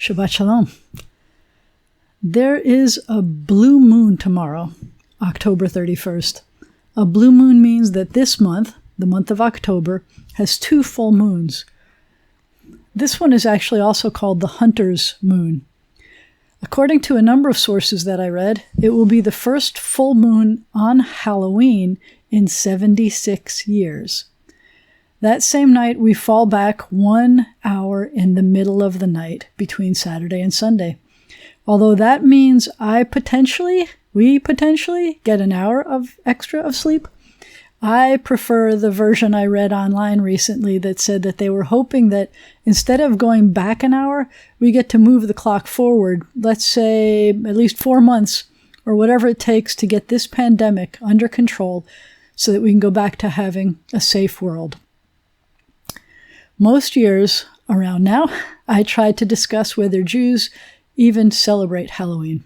Shabbat Shalom. There is a blue moon tomorrow, October 31st. A blue moon means that this month, the month of October, has 2 full moons. This one is actually also called the Hunter's Moon. According to a number of sources that I read, it will be the first full moon on Halloween in 76 years. That same night, we fall back 1 hour in the middle of the night between Saturday and Sunday. Although that means we potentially get an hour of extra of sleep, I prefer the version I read online recently that said that they were hoping that instead of going back an hour, we get to move the clock forward, let's say at least 4 months or whatever it takes to get this pandemic under control so that we can go back to having a safe world. Most years around now, I tried to discuss whether Jews even celebrate Halloween.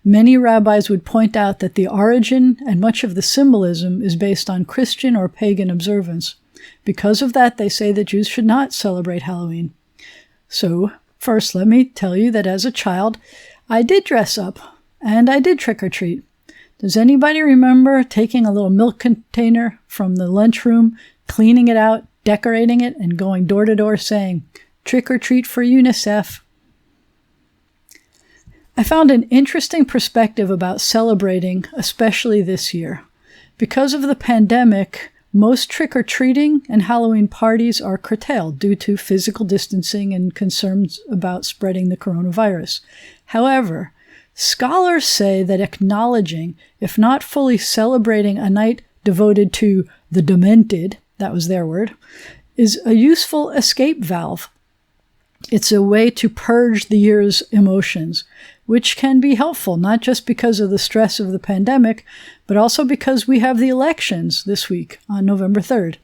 Many rabbis would point out that the origin and much of the symbolism is based on Christian or pagan observance. Because of that, they say that Jews should not celebrate Halloween. So, first, let me tell you that as a child, I did dress up and I did trick-or-treat. Does anybody remember taking a little milk container from the lunchroom, cleaning it out, decorating it, and going door to door saying, "Trick-or-treat for UNICEF"? I found an interesting perspective about celebrating, especially this year. Because of the pandemic, most trick-or-treating and Halloween parties are curtailed due to physical distancing and concerns about spreading the coronavirus. However, scholars say that acknowledging, if not fully celebrating, a night devoted to the demented, that was their word, is a useful escape valve. It's a way to purge the year's emotions, which can be helpful, not just because of the stress of the pandemic, but also because we have the elections this week on November 3rd.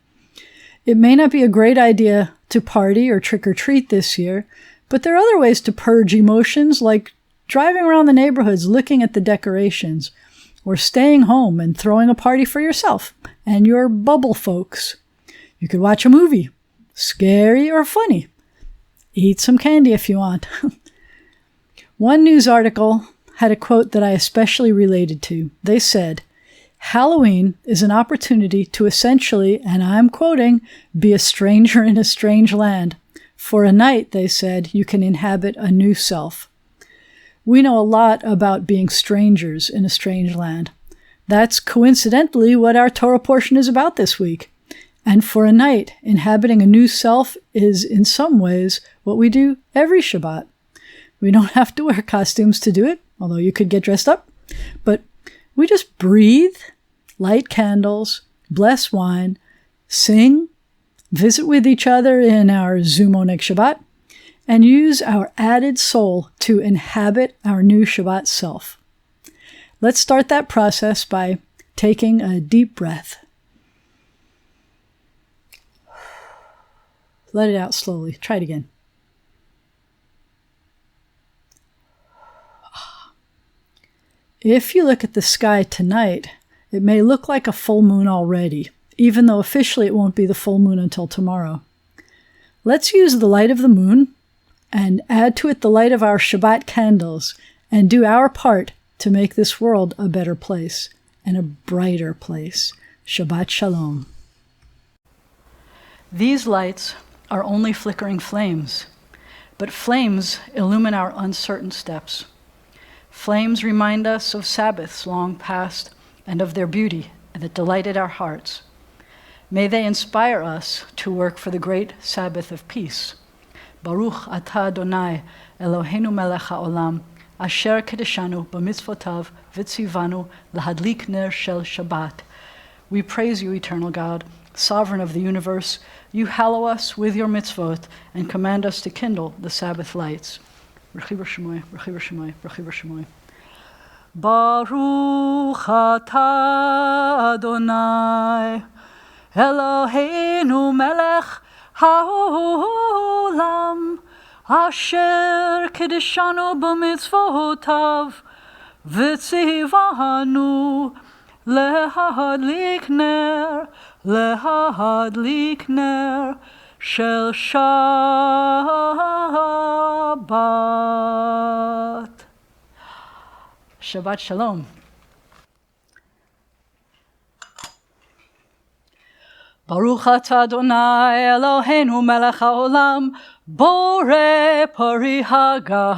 It may not be a great idea to party or trick-or-treat this year, but there are other ways to purge emotions, like driving around the neighborhoods looking at the decorations, or staying home and throwing a party for yourself and your bubble folks. You could watch a movie, scary or funny. Eat some candy if you want. One news article had a quote that I especially related to. They said, "Halloween is an opportunity to essentially, and I'm quoting, be a stranger in a strange land. For a night," they said, "you can inhabit a new self." We know a lot about being strangers in a strange land. That's coincidentally what our Torah portion is about this week. And for a night, inhabiting a new self is in some ways what we do every Shabbat. We don't have to wear costumes to do it, although you could get dressed up. But we just breathe, light candles, bless wine, sing, visit with each other in our Zoom Oneg Shabbat, and use our added soul to inhabit our new Shabbat self. Let's start that process by taking a deep breath. Let it out slowly. Try it again. If you look at the sky tonight, it may look like a full moon already, even though officially it won't be the full moon until tomorrow. Let's use the light of the moon and add to it the light of our Shabbat candles and do our part to make this world a better place and a brighter place. Shabbat Shalom. These lights are only flickering flames, but flames illumine our uncertain steps. Flames remind us of Sabbaths long past and of their beauty that delighted our hearts. May they inspire us to work for the great Sabbath of peace. Baruch atah Adonai Eloheinu melech haolam, asher kedeshanu b'mitzvotav v'tzivanu lahadlik ner shel Shabbat. We praise you, eternal God, sovereign of the universe. You hallow us with your mitzvot and command us to kindle the Sabbath lights. Baruch atah Adonai Eloheinu melech haolam, asher kedeshanu b'mitzvotav v'tzivanu lahadlik ner shel Shabbat. Shabbat. Shabbat Shalom. Baruch atah Adonai Eloheinu melech haolam, borei pari hagafen.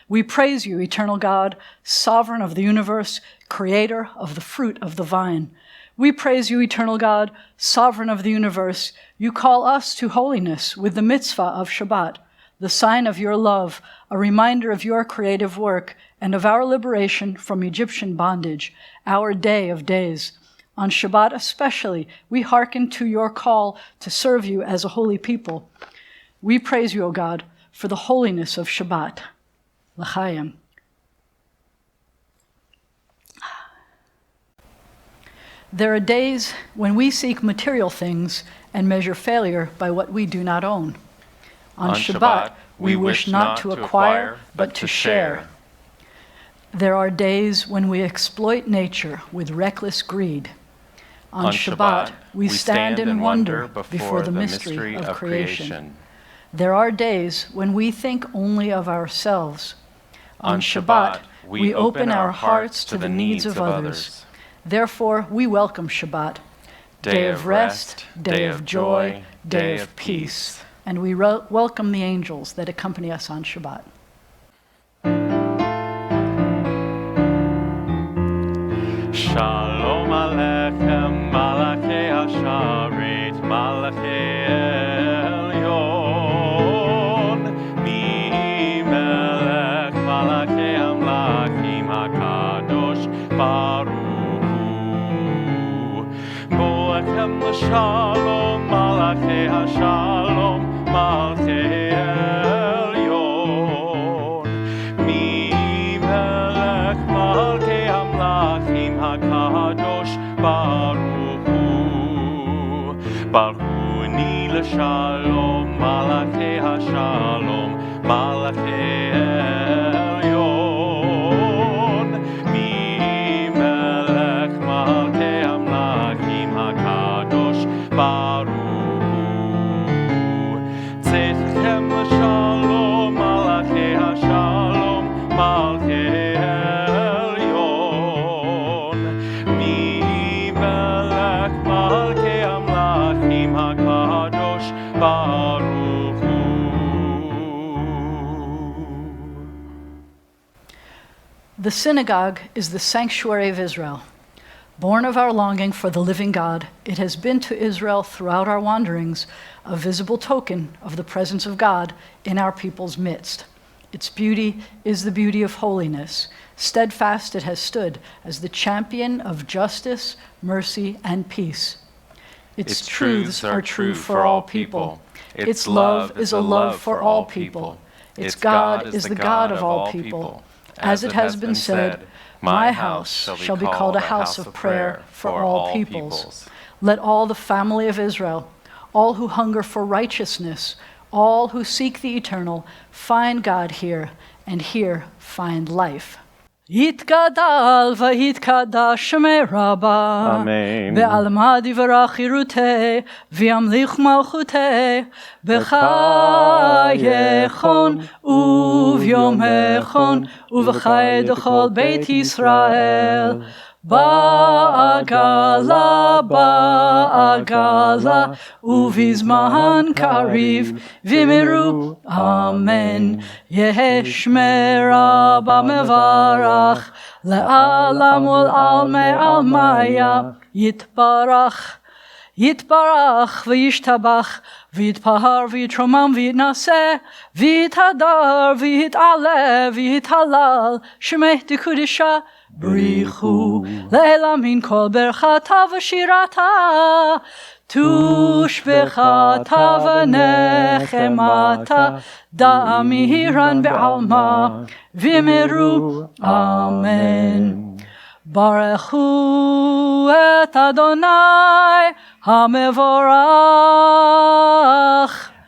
We praise you, eternal God, sovereign of the universe, creator of the fruit of the vine. We praise you, eternal God, sovereign of the universe. You call us to holiness with the mitzvah of Shabbat, the sign of your love, a reminder of your creative work and of our liberation from Egyptian bondage, our day of days. On Shabbat especially, we hearken to your call to serve you as a holy people. We praise you, O God, for the holiness of Shabbat. L'chaim. There are days when we seek material things and measure failure by what we do not own. On Shabbat, we wish not to acquire, but to share. There are days when we exploit nature with reckless greed. On Shabbat, we stand in wonder before the mystery of creation. There are days when we think only of ourselves. On Shabbat, we open our hearts to the needs of others. Therefore, we welcome Shabbat, day of rest, day of joy, day of peace, and we welcome the angels that accompany us on Shabbat. Shalom Aleichem, Malachei Hasharit, Malachei Elyon, Mi Melech, Malachei Amlakim HaKadosh, Baruch Hu. Boechem L'Shalom, Malachei HaShalom, Malachei Elyon, Mi Melech, Malachei Amlakim HaKadosh, Baruch Hu. Baruch Hu Ni L'Shalom, Malachei HaShalom, Malachei Elyon, Mi Melech Malchei Amlakim HaKadosh, Baruch Hu. Tzedchem L'Shalom, Malachei HaShalom, Malchei Elyon, Mi Melech Malchei Amlakim HaKadosh, Baruch Hu. The synagogue is the sanctuary of Israel. Born of our longing for the living God, it has been to Israel throughout our wanderings a visible token of the presence of God in our people's midst. Its beauty is the beauty of holiness. Steadfast it has stood as the champion of justice, mercy, and peace. Its truths are true for all people. Its love is a love for all people. Its God is the God of all people. As it has been said, my house shall be called a house of prayer for all peoples. Let all the family of Israel, all who hunger for righteousness, all who seek the eternal, find God here, and here find life. Yitgadal v'yitkadash shmei Rabbah, Amen. ve'alma divrach chirutei, v'yamlich malchutei, b'chayechon uvyomechon, uv'chay d'chol Beit Yisrael. Ba'agala, ba'agala, uvizman kariv, v'miru, amen. Yehesh Rabba mevarach, le'alam ul'almei almaya, yitbarach. Yitbarach v'yishtabach, v'yitpahar v'yitromam v'yitnaseh, v'yithadar v'yit'aleh v'yithalal, shemeh dekudisha, brichu le'elamin kol berchata v'shirata, tushbechata v'nechemata, da'amihiran be'alma, v'yimiru, amen. Barechu et Adonai HaMevorach.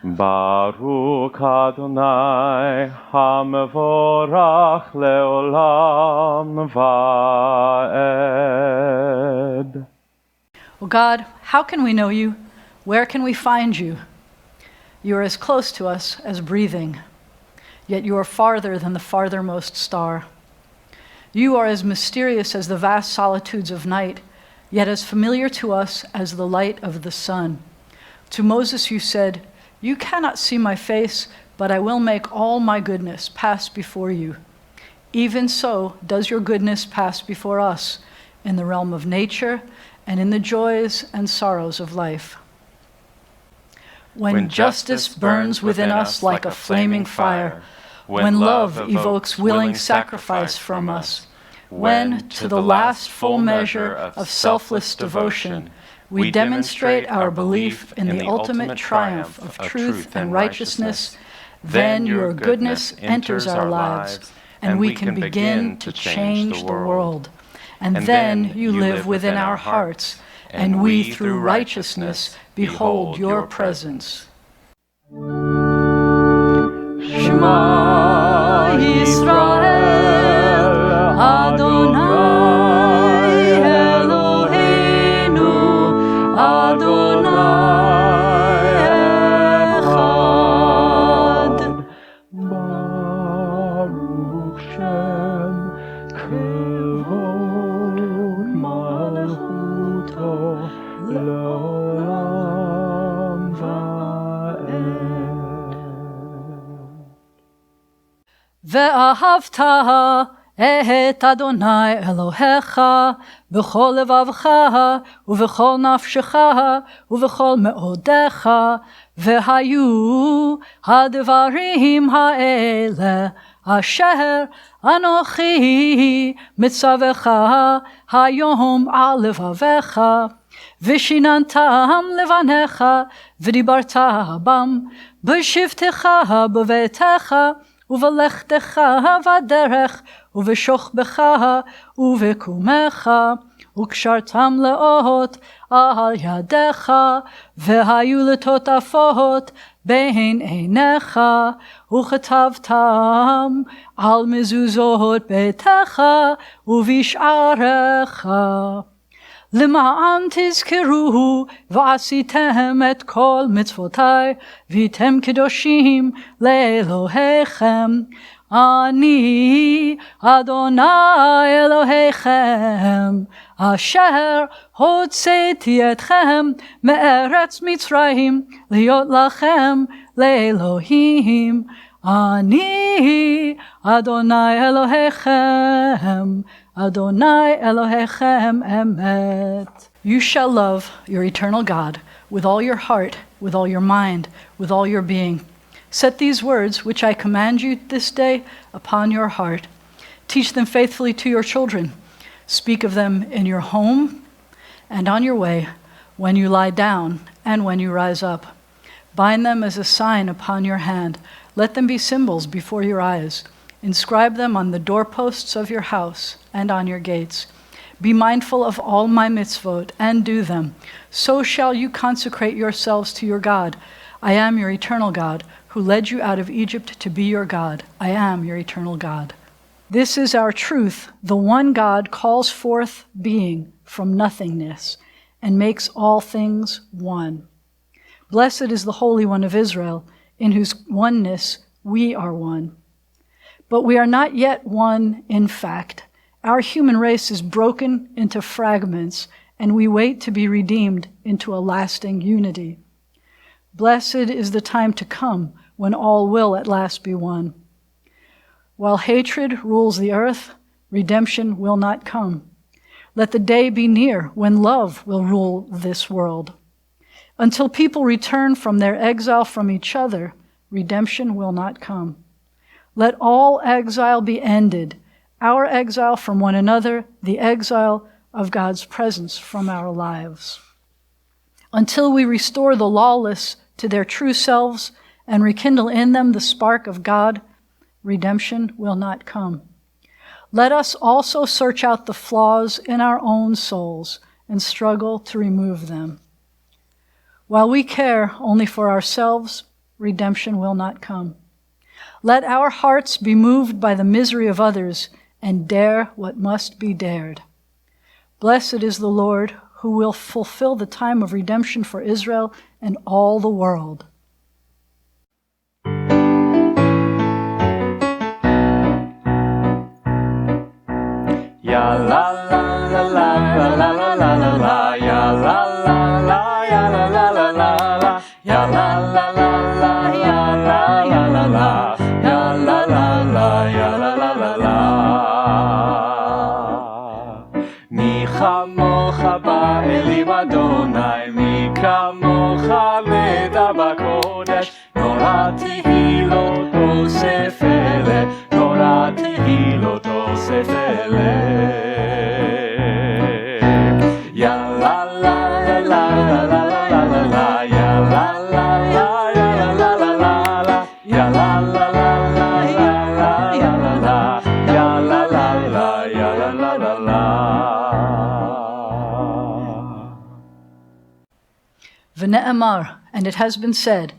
Baruch Adonai HaMevorach leolam va'ed. O God, how can we know you? Where can we find you? You are as close to us as breathing, yet you are farther than the farthermost star. You are as mysterious as the vast solitudes of night, yet as familiar to us as the light of the sun. To Moses you said, "You cannot see my face, but I will make all my goodness pass before you." Even so does your goodness pass before us in the realm of nature and in the joys and sorrows of life. When justice burns within us like a flaming fire, when love evokes willing sacrifice from us, when, to the last full measure of selfless devotion, we demonstrate our belief in the ultimate triumph of truth and righteousness, then your goodness enters our lives, and we can begin to change the world. And then you live within our hearts, and we, through righteousness, behold your presence. Shema Yisrael, Adonai Eloheinu, Adonai Echad. Baruch Shem Kevod Malchuto Le'olam Va'ed. Ve'ahavta et Adonai Elohecha b'chol levavcha u'v'chol nafshecha u'v'chol me'odecha ve'hayu ha'devarim ha'ele asher anochi mitzavecha hayom al levavecha v'shinantam levanecha v'dibarta bam b'shivtecha b'vetecha uvelechtecha vaderech, uveshochbecha, uvekumecha, ukshartam leot al yadecha, vehayu letotafot bein einecha, uchetavtam al mezuzot betecha, uvisharecha. למען תזכרו ועשיתם את כל מצוותיי והייתם קדושים לאלוהיכם. אני אדוני אלוהיכם אשר הוצאתי אתכם מארץ מצרים להיות לכם לאלוהים. אני אדוני אלוהיכם Adonai Elohechem Emet. You shall love your eternal God with all your heart, with all your mind, with all your being. Set these words, which I command you this day, upon your heart. Teach them faithfully to your children. Speak of them in your home and on your way, when you lie down and when you rise up. Bind them as a sign upon your hand. Let them be symbols before your eyes. Inscribe them on the doorposts of your house and on your gates. Be mindful of all my mitzvot and do them. So shall you consecrate yourselves to your God. I am your eternal God, who led you out of Egypt to be your God. I am your eternal God. This is our truth. The one God calls forth being from nothingness and makes all things one. Blessed is the Holy One of Israel, in whose oneness we are one. But we are not yet one in fact. Our human race is broken into fragments, and we wait to be redeemed into a lasting unity. Blessed is the time to come when all will at last be one. While hatred rules the earth, redemption will not come. Let the day be near when love will rule this world. Until people return from their exile from each other, redemption will not come. Let all exile be ended, our exile from one another, the exile of God's presence from our lives. Until we restore the lawless to their true selves and rekindle in them the spark of God, redemption will not come. Let us also search out the flaws in our own souls and struggle to remove them. While we care only for ourselves, redemption will not come. Let our hearts be moved by the misery of others and dare what must be dared. Blessed is the Lord, who will fulfill the time of redemption for Israel and all the world. ya la la la la la la la la la la, ya la la la, ya la la la la la, ya la la la la, ya la la la la, ya la la la, ya la la la la. Mi chamocha ba'elim Adonai, mi kamocha leda b'kodesh, Torah tehilot osef ele, Torah tehilot osef ele. Ya la la la la la la la la la, ya la la la, ya la la la la la, ya la la la la ya la ya la la, ya la la la, ya la la la la. V'ne'emar, and it has been said,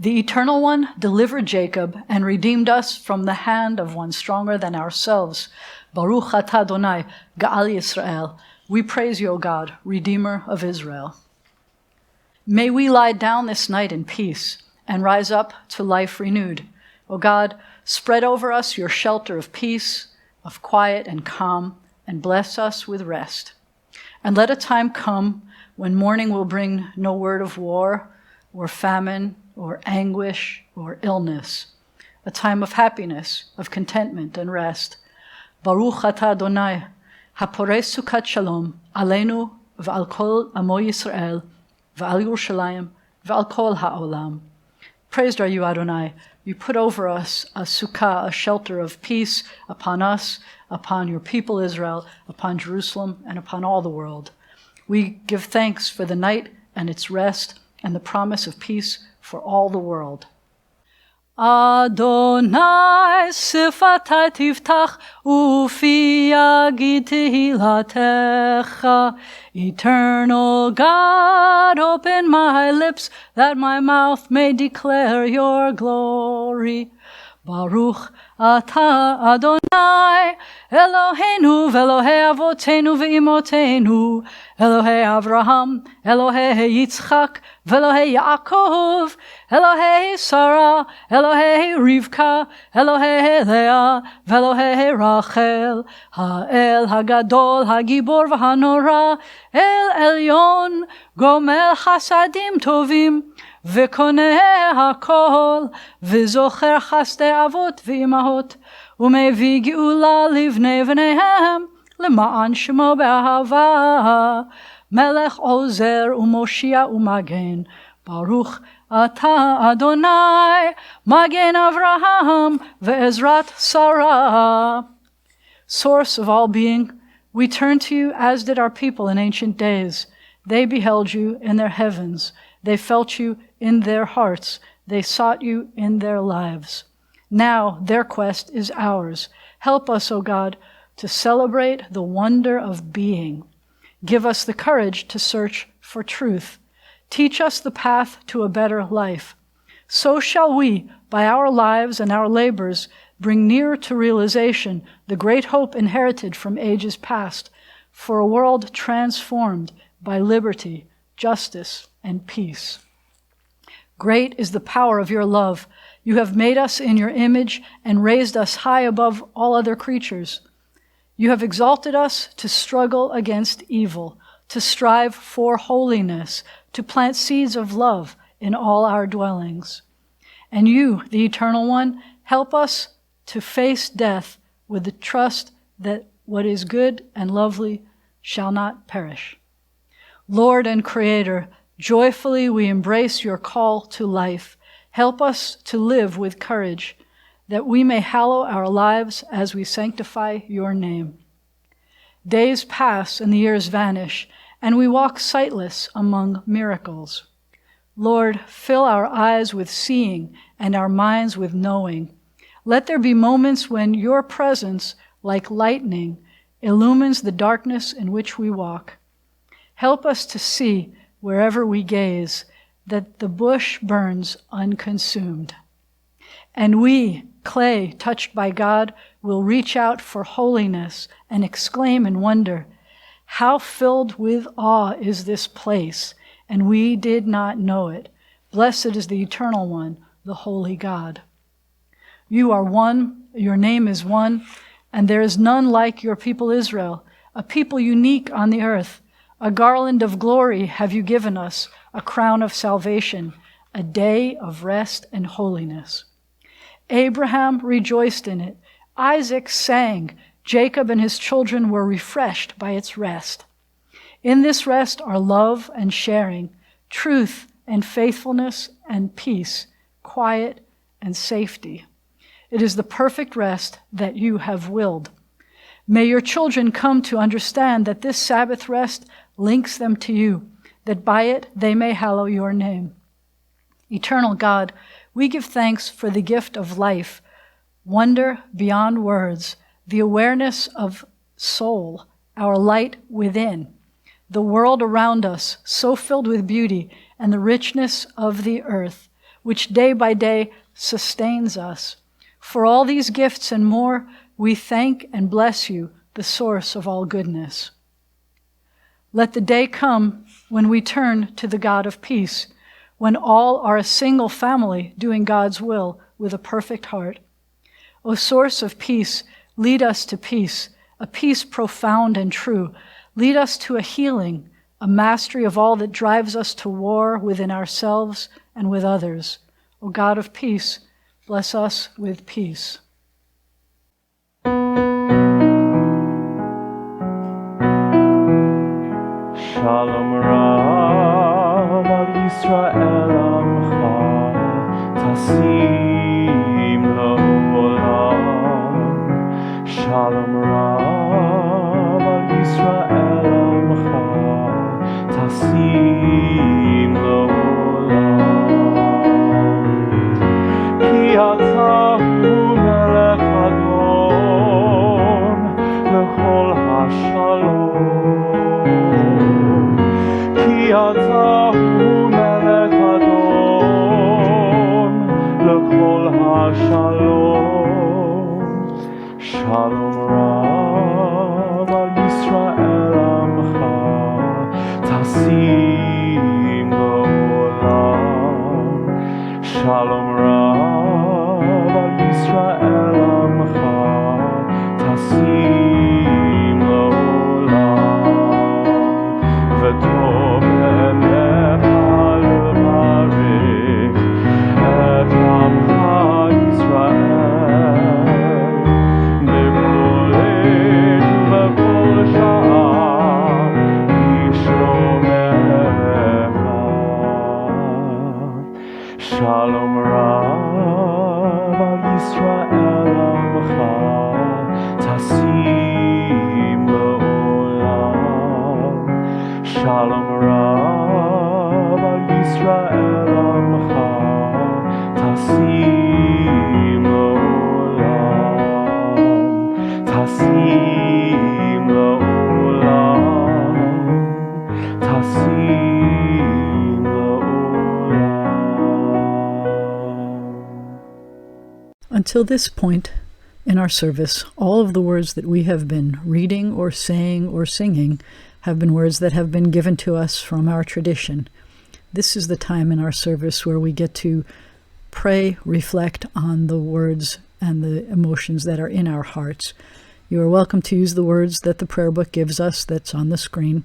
the Eternal One delivered Jacob and redeemed us from the hand of one stronger than ourselves. Baruch atah Adonai, Ga'al Yisrael. We praise you, O God, Redeemer of Israel. May we lie down this night in peace and rise up to life renewed. O God, spread over us your shelter of peace, of quiet and calm, and bless us with rest. And let a time come when morning will bring no word of war or famine or anguish or illness, a time of happiness, of contentment and rest. Baruch atah Adonai, haporei sukat shalom, aleinu v'al kol amo Yisrael, v'al Yerushalayim, v'al kol ha'olam. Praised are you, Adonai. You put over us a sukkah, a shelter of peace upon us, upon your people Israel, upon Jerusalem, and upon all the world. We give thanks for the night and its rest and the promise of peace for all the world. Adonai sifatai tiftach ufi yagid tehilatecha. Eternal God, open my lips that my mouth may declare your glory. Baruch atah Adonai, Eloheinu v'Elohei avotenu v'imotenu, Elohei Avraham, Elohei Yitzchak, v'Elohei Yaakov, Elohei Sarah, Elohei Rivka, Elohei Leah, v'Elohei Rachel, Ha'el Hagadol, Hagibor v'Hanora, El Elyon, Gomel Chasadim Tovim, וקונה הכל, וזוכר חסדי אבות ואמהות, ומביא גאולה לבני בניהם, למען שמו באהבה. מלך עוזר ומושיע ומגן, ברוך אתה אדוני, מגן אברהם ועזרת שרה. Source of all being, we turn to you as did our people in ancient days. They beheld you in their heavens. They felt you in their hearts. They sought you in their lives. Now their quest is ours. Help us, O God, to celebrate the wonder of being. Give us the courage to search for truth. Teach us the path to a better life. So shall we, by our lives and our labors, bring nearer to realization the great hope inherited from ages past for a world transformed by liberty, justice, and peace. Great is the power of your love. You have made us in your image and raised us high above all other creatures. You have exalted us to struggle against evil, to strive for holiness, to plant seeds of love in all our dwellings. And you, the Eternal One, help us to face death with the trust that what is good and lovely shall not perish. Lord and Creator, joyfully we embrace your call to life. Help us to live with courage, that we may hallow our lives as we sanctify your name. Days pass and the years vanish, and we walk sightless among miracles. Lord, fill our eyes with seeing and our minds with knowing. Let there be moments when your presence, like lightning, illumines the darkness in which we walk. Help us to see, wherever we gaze, that the bush burns unconsumed. And we, clay touched by God, will reach out for holiness and exclaim in wonder, how filled with awe is this place, and we did not know it. Blessed is the Eternal One, the Holy God. You are one, your name is one, And there is none like your people Israel, a people unique on the earth. A garland of glory have you given us, a crown of salvation, a day of rest and holiness. Abraham rejoiced in it. Isaac sang. Jacob and his children were refreshed by its rest. In this rest are love and sharing, truth and faithfulness and peace, quiet and safety. It is the perfect rest that you have willed. May your children come to understand that this Sabbath rest links them to you, that by it they may hallow your name. Eternal God, we give thanks for the gift of life, wonder beyond words, the awareness of soul, our light within, the world around us so filled with beauty, and the richness of the earth, which day by day sustains us. For all these gifts and more, we thank and bless you, the source of all goodness. Let the day come when we turn to the God of peace, when all are a single family doing God's will with a perfect heart. O source of peace, lead us to peace, a peace profound and true. Lead us to a healing, a mastery of all that drives us to war within ourselves and with others. O God of peace, bless us with peace. Shalom Rav al Yisrael Amcha Tasim L'olam. Shalom Rav al Yisrael Amcha Tasim L'olam. Ki ata hu melech adon lechol hashalom. Ki ata hu melech adon lechol hashalom. Shalom Rav al Yisrael Amcha Tasim L'olam. Shalom Rav al Yisrael Amcha Tasim L'olam. V'tov enecha levarich et Amcha Yisrael b'kol עת ובכל שעה לשלומך. Shalom Rav al Yisrael Amcha Tasim L'olam. Shalom Rav al Yisrael Amcha Tasim L'olam. Tasim L'olam. Tasim L'olam. Until this point in our service, all of the words that we have been reading or saying or singing have been words that have been given to us from our tradition. This is the time in our service where we get to pray, reflect on the words and the emotions that are in our hearts. You are welcome to use the words that the prayer book gives us that's on the screen,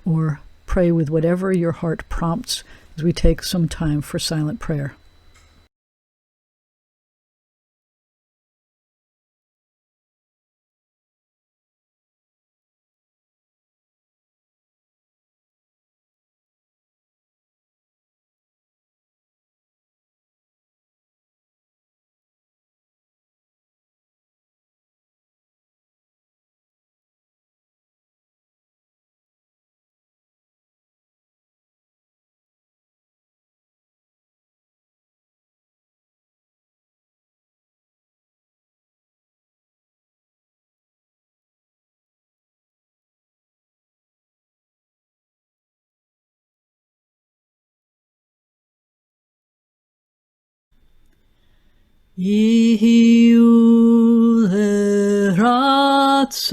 or pray with whatever your heart prompts as we take some time for silent prayer. Yihiu leratson.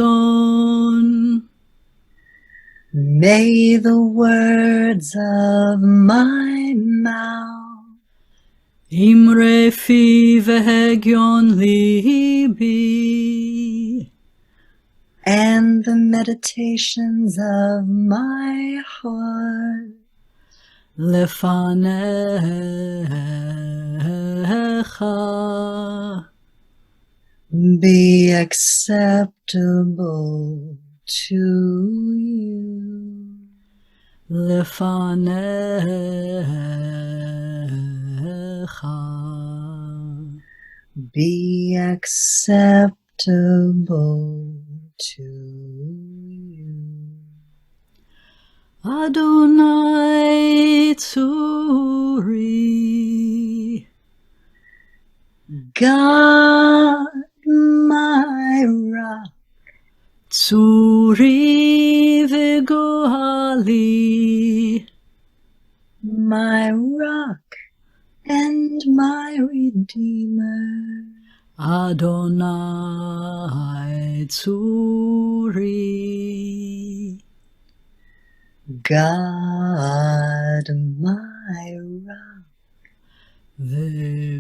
May the words of my mouth Imre fi vehegyon libi and the meditations of my heart lefanecha be acceptable to you. Lefanecha Be acceptable to you. Adonai Tzuri, God, my rock, Tzuri v'gohali, my rock and my redeemer. Adonai Tzuri, God, my rock v'gohali,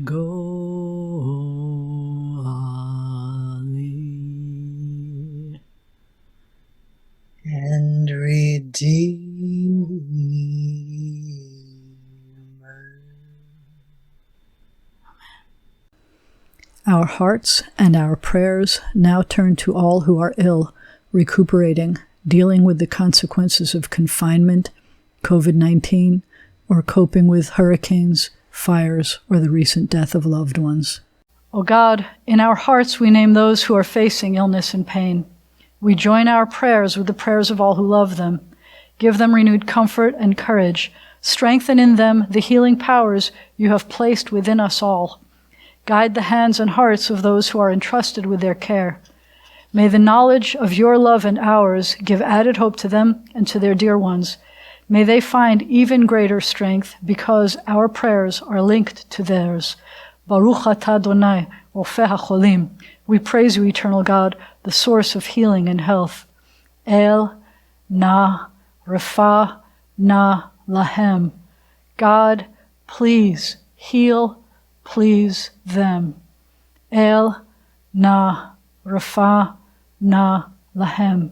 and redeemer. Our hearts and our prayers now turn to all who are ill, recuperating, dealing with the consequences of confinement, COVID-19, or coping with hurricanes, fires, or the recent death of loved ones. O God, in our hearts we name those who are facing illness and pain. We join our prayers with the prayers of all who love them. Give them renewed comfort and courage. Strengthen in them the healing powers you have placed within us all. Guide the hands and hearts of those who are entrusted with their care. May the knowledge of your love and ours give added hope to them and to their dear ones. May they find even greater strength because our prayers are linked to theirs. Baruch atah Adonai, Rofeh HaCholim. We praise you, eternal God, the source of healing and health. El, na, refa, na, lahem. God, please heal, please them. El, na, refa, na, lahem.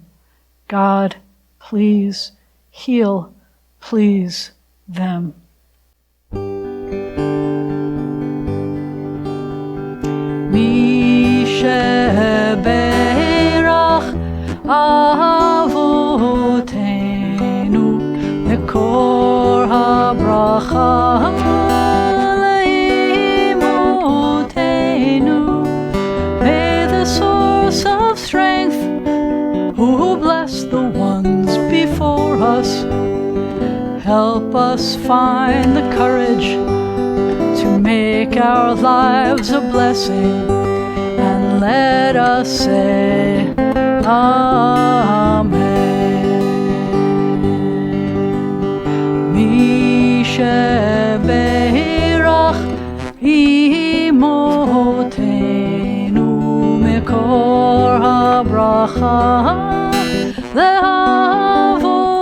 God, please heal, please them. Mi sheberach avotenu mekor habracha leimotenu. May the source of strength who bless the ones before us help us find the courage to make our lives a blessing, and let us say Amen. Mi sheberach imotenu mekor habracha lehavotenu.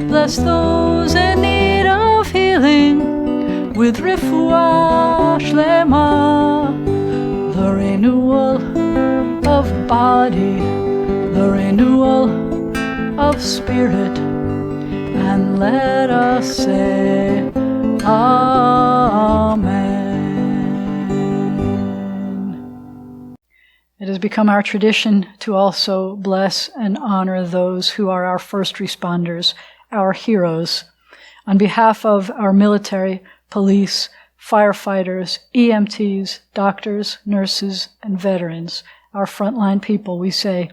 Bless those in need of healing with refuah shlema, the renewal of body, the renewal of spirit, and let us say Amen. It has become our tradition to also bless and honor those who are our first responders, our heroes. On behalf of our military, police, firefighters, EMTs, doctors, nurses, and veterans, our frontline people, we say,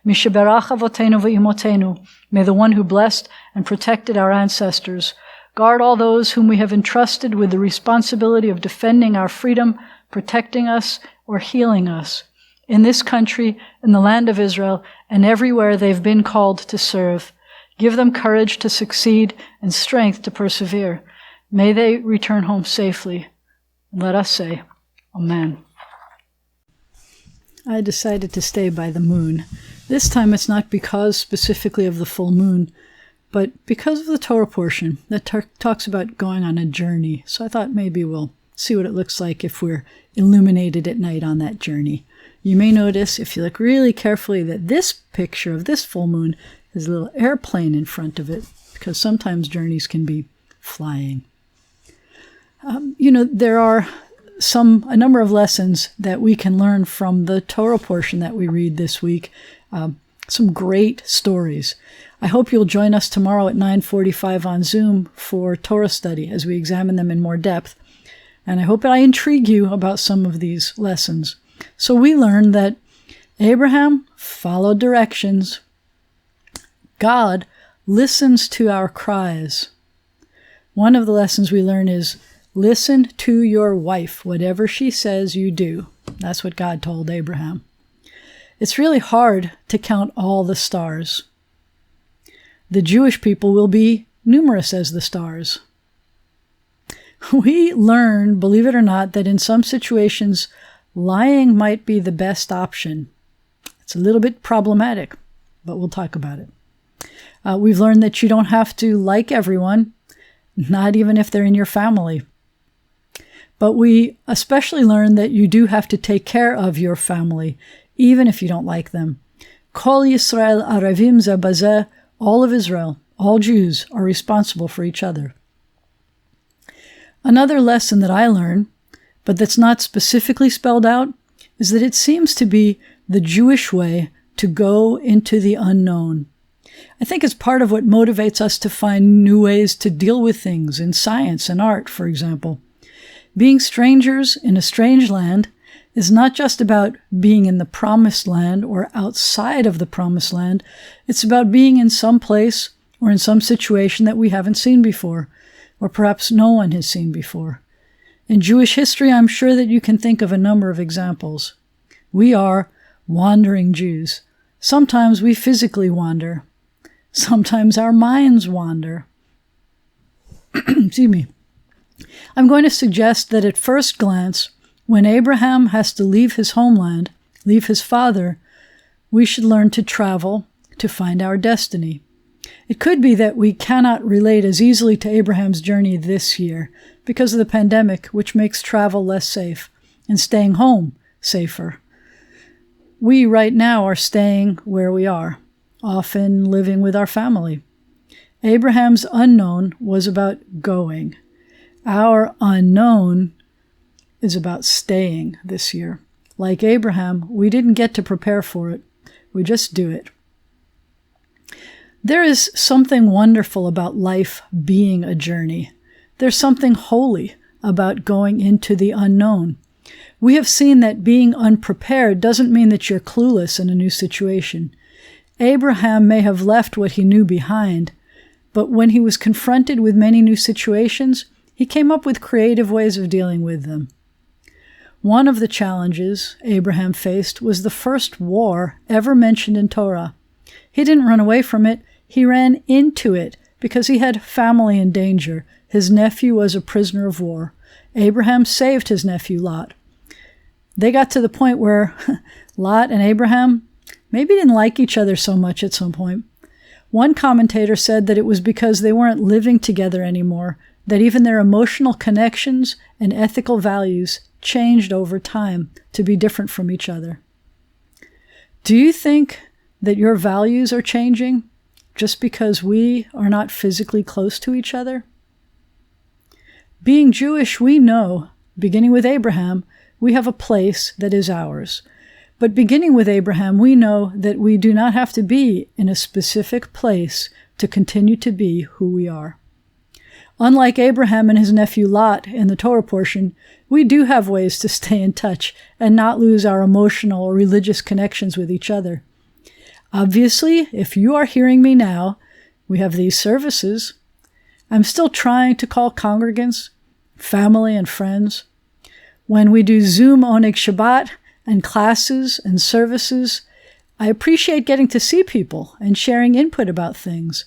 Misheberach avotenu v'imotenu, may the one who blessed and protected our ancestors guard all those whom we have entrusted with the responsibility of defending our freedom, protecting us, or healing us, in this country, in the land of Israel, and everywhere they've been called to serve. Give them courage to succeed and strength to persevere. May they return home safely. Let us say, Amen. I decided to stay by the moon. This time it's not because specifically of the full moon, but because of the Torah portion that talks about going on a journey. So I thought maybe we'll see what it looks like if we're illuminated at night on that journey. You may notice, if you look really carefully, that this picture of this full moon has a little airplane in front of it, because sometimes journeys can be flying. There are a number of lessons that we can learn from the Torah portion that we read this week. Some great stories. I hope you'll join us tomorrow at 9:45 on Zoom for Torah study as we examine them in more depth. And I hope that I intrigue you about some of these lessons. So we learned that Abraham followed directions. God listens to our cries. One of the lessons we learn is, listen to your wife. Whatever she says, you do. That's what God told Abraham. It's really hard to count all the stars. The Jewish people will be numerous as the stars. We learn, believe it or not, that in some situations, lying might be the best option. It's a little bit problematic, but we'll talk about it. We've learned that you don't have to like everyone, not even if they're in your family. But we especially learn that you do have to take care of your family, even if you don't like them. Kol Yisrael Aravim Zeh Bazeh, all of Israel, all Jews are responsible for each other. Another lesson that I learned, but that's not specifically spelled out, is that it seems to be the Jewish way to go into the unknown. I think it's part of what motivates us to find new ways to deal with things in science and art, for example. Being strangers in a strange land is not just about being in the promised land or outside of the promised land. It's about being in some place or in some situation that we haven't seen before, or perhaps no one has seen before. In Jewish history, I'm sure that you can think of a number of examples. We are wandering Jews. Sometimes we physically wander. Sometimes our minds wander. Excuse me. I'm going to suggest that at first glance, when Abraham has to leave his homeland, leave his father, we should learn to travel to find our destiny. It could be that we cannot relate as easily to Abraham's journey this year because of the pandemic, which makes travel less safe and staying home safer. We right now are staying where we are, often living with our family. Abraham's unknown was about going. Our unknown is about staying this year. Like Abraham, we didn't get to prepare for it. We just do it. There is something wonderful about life being a journey. There's something holy about going into the unknown. We have seen that being unprepared doesn't mean that you're clueless in a new situation. Abraham may have left what he knew behind, but when he was confronted with many new situations, he came up with creative ways of dealing with them. One of the challenges Abraham faced was the first war ever mentioned in Torah. He didn't run away from it. He ran into it because he had family in danger. His nephew was a prisoner of war. Abraham saved his nephew Lot. They got to the point where Lot and Abraham maybe didn't like each other so much at some point. One commentator said that it was because they weren't living together anymore, that even their emotional connections and ethical values changed over time to be different from each other. Do you think that your values are changing just because we are not physically close to each other? Being Jewish, we know, beginning with Abraham, we have a place that is ours. But beginning with Abraham, we know that we do not have to be in a specific place to continue to be who we are. Unlike Abraham and his nephew Lot in the Torah portion, we do have ways to stay in touch and not lose our emotional or religious connections with each other. Obviously, if you are hearing me now, we have these services. I'm still trying to call congregants, family, and friends. When we do Zoom Oneg Shabbat and classes and services, I appreciate getting to see people and sharing input about things.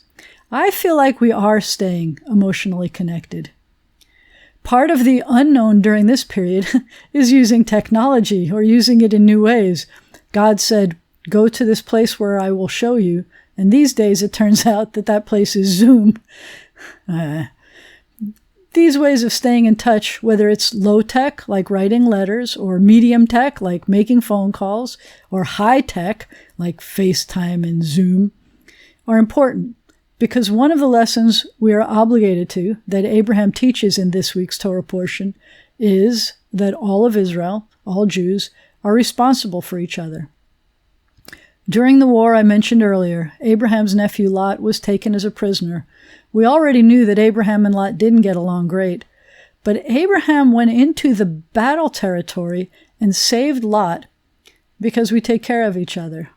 I feel like we are staying emotionally connected. Part of the unknown during this period is using technology or using it in new ways. God said, go to this place where I will show you. And these days it turns out that that place is Zoom. These ways of staying in touch, whether it's low tech, like writing letters, or medium tech, like making phone calls, or high tech, like FaceTime and Zoom, are important because one of the lessons we are obligated to, that Abraham teaches in this week's Torah portion, is that all of Israel, all Jews, are responsible for each other. During the war I mentioned earlier, Abraham's nephew Lot was taken as a prisoner. We already knew that Abraham and Lot didn't get along great, but Abraham went into the battle territory and saved Lot because we take care of each other.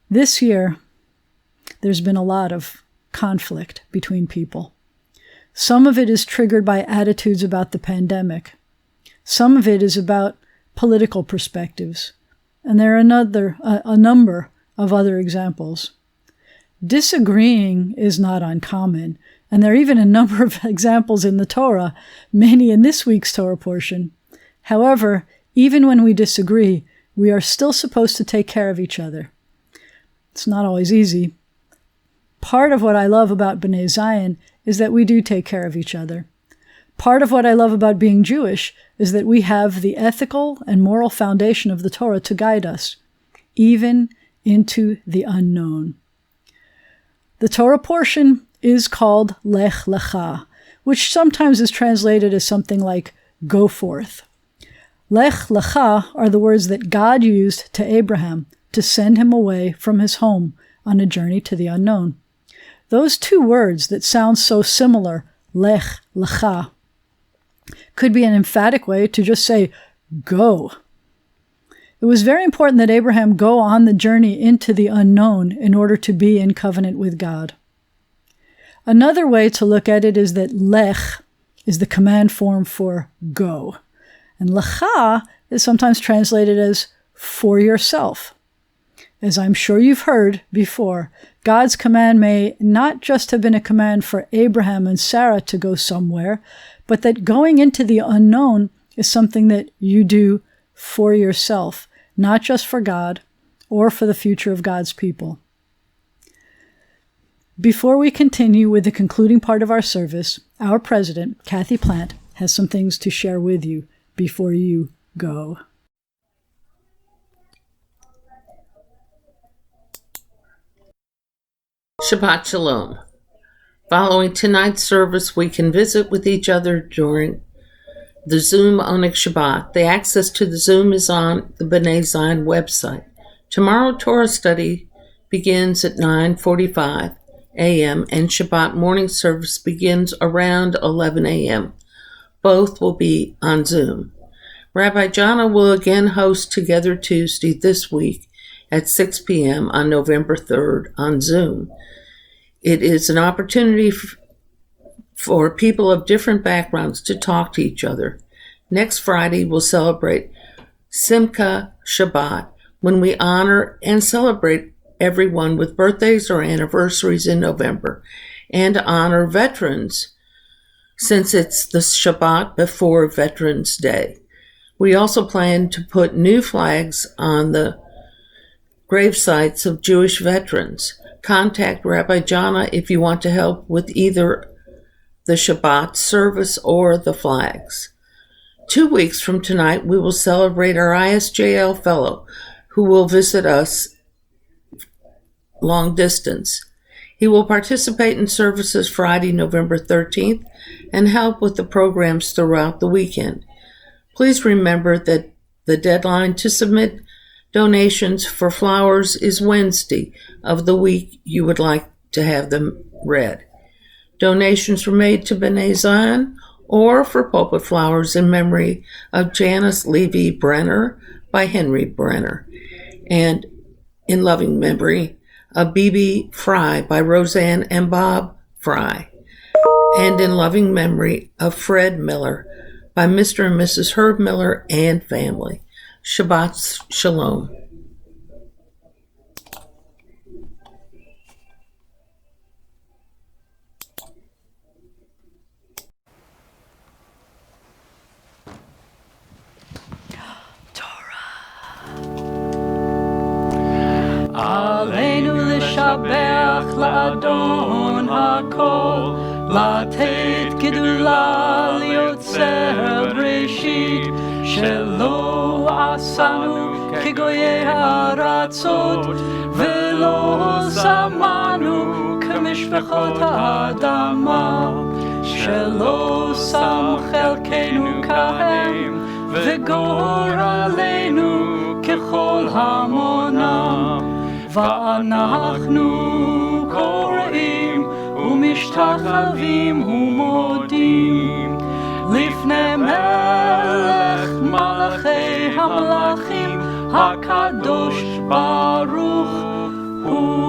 This year, there's been a lot of conflict between people. Some of it is triggered by attitudes about the pandemic. Some of it is about political perspectives. And there are a number of other examples. Disagreeing is not uncommon, and there are even a number of examples in the Torah, many in this week's Torah portion. However, even when we disagree, we are still supposed to take care of each other. It's not always easy. Part of what I love about B'nai Zion is that we do take care of each other. Part of what I love about being Jewish is that we have the ethical and moral foundation of the Torah to guide us, even into the unknown. The Torah portion is called Lech Lecha, which sometimes is translated as something like go forth. Lech Lecha are the words that God used to Abraham to send him away from his home on a journey to the unknown. Those two words that sound so similar, Lech Lecha, could be an emphatic way to just say, go. It was very important that Abraham go on the journey into the unknown in order to be in covenant with God. Another way to look at it is that lech is the command form for go, and lecha is sometimes translated as for yourself. As I'm sure you've heard before, God's command may not just have been a command for Abraham and Sarah to go somewhere, but that going into the unknown is something that you do for yourself, not just for God or for the future of God's people. Before we continue with the concluding part of our service, our president, Kathy Plant, has some things to share with you before you go. Shabbat Shalom. Following tonight's service, we can visit with each other during the Zoom Oneg Shabbat. The access to the Zoom is on the B'nai Zion website. Tomorrow, Torah study begins at 9:45 a.m. and Shabbat morning service begins around 11 a.m. Both will be on Zoom. Rabbi Jana will again host Together Tuesday this week at 6 p.m. on November 3rd on Zoom. It is an opportunity for people of different backgrounds to talk to each other. Next Friday, we'll celebrate Simcha Shabbat, when we honor and celebrate everyone with birthdays or anniversaries in November, and honor veterans, since it's the Shabbat before Veterans Day. We also plan to put new flags on the grave sites of Jewish veterans. Contact Rabbi Jana if you want to help with either the Shabbat service or the flags. 2 weeks from tonight, we will celebrate our ISJL fellow who will visit us long distance. He will participate in services Friday, November 13th, and help with the programs throughout the weekend. Please remember that the deadline to submit donations for flowers is Wednesday of the week you would like to have them read. Donations were made to B'nai Zion or for pulpit flowers in memory of Janice Levy Brenner by Henry Brenner, and in loving memory of B.B. Fry by Roseanne and Bob Fry, and in loving memory of Fred Miller by Mr. and Mrs. Herb Miller and family. Shabbat Shalom. Aleinu l'shabeach la'adon ha'kol, לתת גדולה ליוצר בראשית, שלא עשנו כגויי הארצות, ולא שמנו כמשפחות האדמה, שלא שם חלקנו כהם, וגורלנו ככל המונם. ואנחנו קוראים ומשתחווים ומודים לפני מלך מלכי המלכים הקדוש ברוך הוא.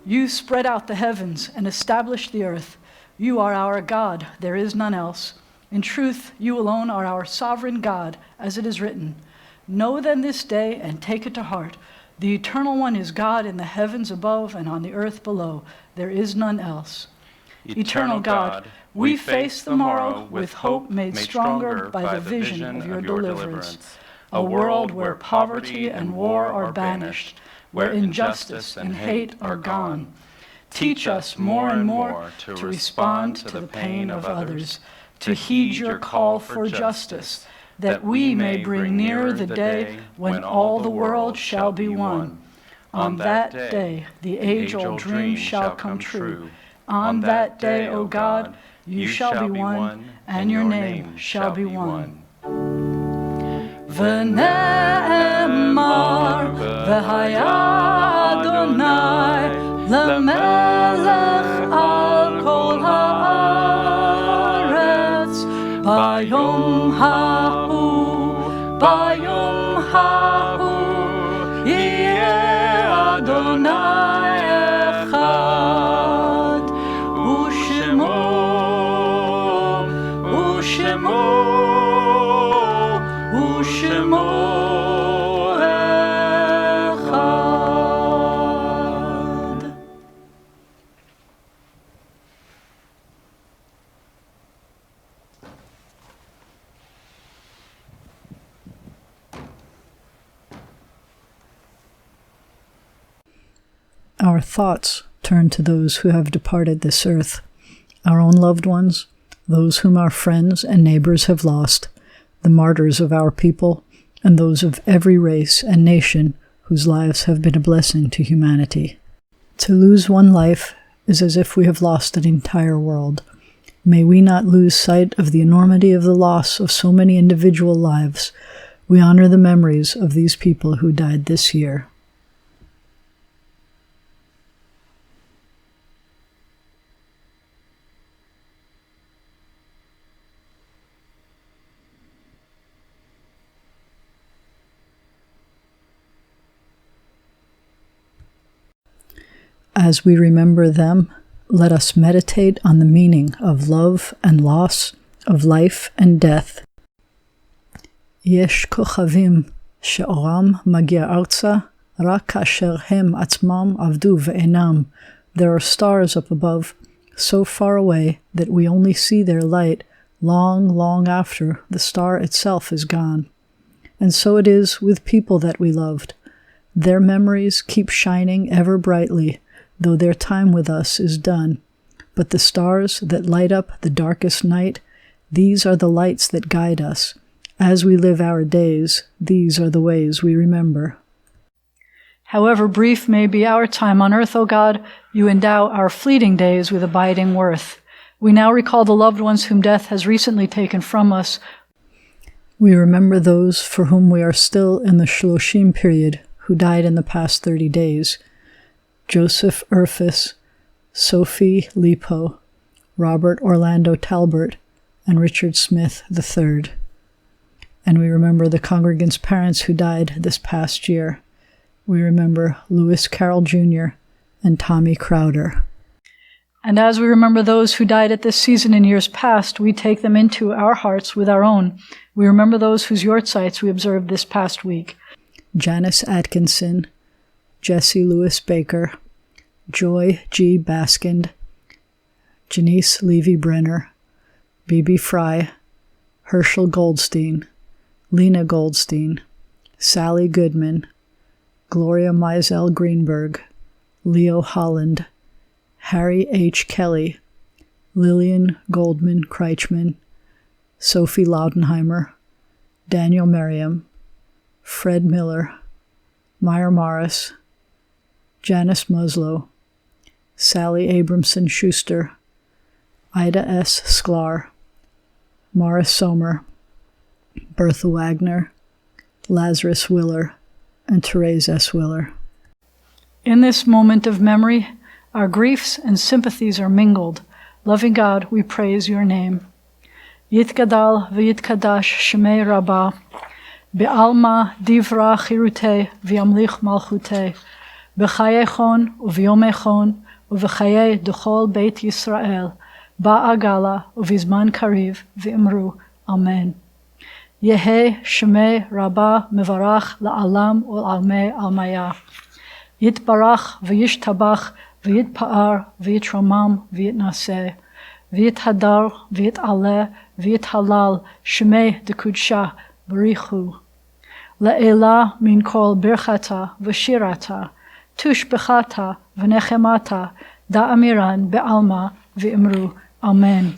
You spread out the heavens and established the earth. You are our God, there is none else. In truth, you alone are our sovereign God, as it is written. Know then this day and take it to heart. The Eternal One is God in the heavens above and on the earth below. There is none else. Eternal God, we face the morrow with hope made stronger by the vision of your deliverance. A world where poverty and war are banished, where injustice and hate are gone. Teach us more and more to respond to the pain of others, to heed your call for justice, that we may bring nearer the day when all the world shall be one. On that day, the age-old dream shall come true. On that day, O God, you shall be one, and your name shall be one. ונאמר והיה אדוני למלך על כל הארץ ביום ההוא יהיה אדוני אחד ושמו אחד. Our thoughts turn to those who have departed this earth, our own loved ones, those whom our friends and neighbors have lost, the martyrs of our people, and those of every race and nation whose lives have been a blessing to humanity. To lose one life is as if we have lost an entire world. May we not lose sight of the enormity of the loss of so many individual lives. We honor the memories of these people who died this year. As we remember them, let us meditate on the meaning of love and loss, of life and death. Yesh kochavim she'oram magia arza, rak kasher hem atzmam avdu ve'enam. There are stars up above, so far away that we only see their light long, long after the star itself is gone. And so it is with people that we loved. Their memories keep shining ever brightly, though their time with us is done. But the stars that light up the darkest night, these are the lights that guide us. As we live our days, these are the ways we remember. However brief may be our time on earth, O God, you endow our fleeting days with abiding worth. We now recall the loved ones whom death has recently taken from us. We remember those for whom we are still in the Shloshim period, who died in the past 30 days. Joseph Urfis, Sophie Lipo, Robert Orlando Talbert, and Richard Smith III. And we remember the congregants' parents who died this past year. We remember Lewis Carroll Jr. and Tommy Crowder. And as we remember those who died at this season in years past, we take them into our hearts with our own. We remember those whose yortzites we observed this past week. Janice Atkinson, Jesse Lewis Baker, Joy G. Baskind, Janice Levy Brenner, Bibi Fry, Herschel Goldstein, Lena Goldstein, Sally Goodman, Gloria Mizell Greenberg, Leo Holland, Harry H. Kelly, Lillian Goldman Kreichman, Sophie Laudenheimer, Daniel Merriam, Fred Miller, Meyer Morris, Janice Muslow, Sally Abramson Schuster, Ida S. Sklar, Morris Sommer, Bertha Wagner, Lazarus Willer, and Therese S. Willer. In this moment of memory, our griefs and sympathies are mingled. Loving God, we praise your name. Yitgadal v'yitkadash shemei Rabbah, be'alma divra chirute v'yamlich malchute, b'chayechon u'v'yomechon u'v'chayei d'chol beit Yisrael, ba'agala u'vizman kariv v'imru. Amen. Yehe shemei Rabbah mevarach la'alam ul'almei almaya. Yitbarach v'yishtabach v'yitpa'ar v'yitromam v'yitnaseh. V'yithadar v'yit'aleh v'yithalal shemei d'kudsha b'richu. Le'ela min kol birchata v'shirata, tushbechata v'nechemata, da'amiran be'alma v'imru. Amen.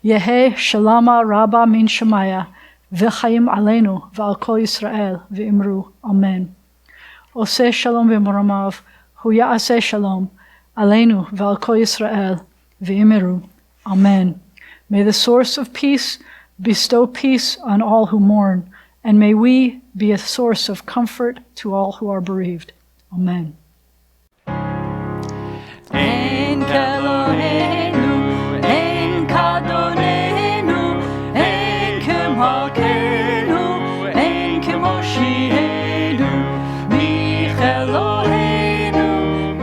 Yehe shalama rabba min shemaya, v'chayim aleinu v'al kol Yisrael v'imru. Amen. Oseh shalom v'moramav, hu ya'aseh shalom, aleinu v'al kol Yisrael v'imiru. Amen. May the source of peace bestow peace on all who mourn, and may we be a source of comfort to all who are bereaved. Amen. Ein Keloheinu, ein Kadonenu, ein Kemalkeinu, ein Kemoshienu, mich Eloheinu,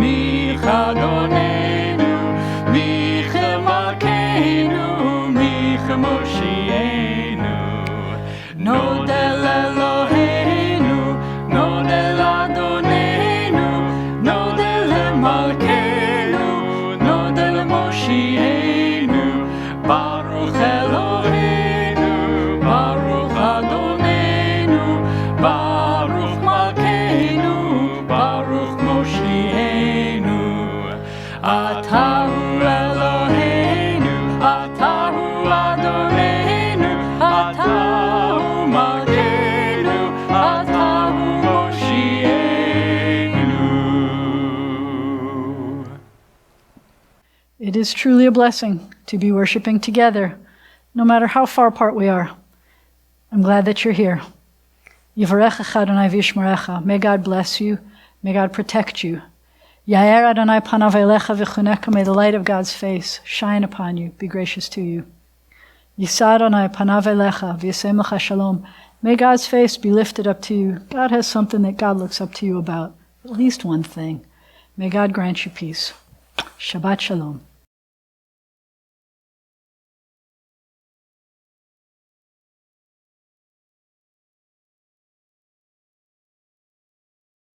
mich Adonenu, mich Kemalkeinu, mich Moshienu. Nodel Eloheinu, Nodel Adonenu, Nodel Malkeinu, Nodel Moshienu. Baruch Eloheinu, Baruch Adonenu, Baruch Malkeinu, Baruch Moshienu. Atahu Eloheinu, Atahu Adonenu, Atahu Malkeinu, Atahu Moshienu. It is truly a blessing to be worshiping together, no matter how far apart we are. I'm glad that you're here. Yivarechecha Adonai v'yishmerecha. May God bless you. May God protect you. Yair Adonai panav elecha v'chuneka. May the light of God's face shine upon you, be gracious to you. Yisa Adonai panav elecha v'yasem lecha shalom. May God's face be lifted up to you. God has something that God looks up to you about, at least one thing. May God grant you peace. Shabbat shalom.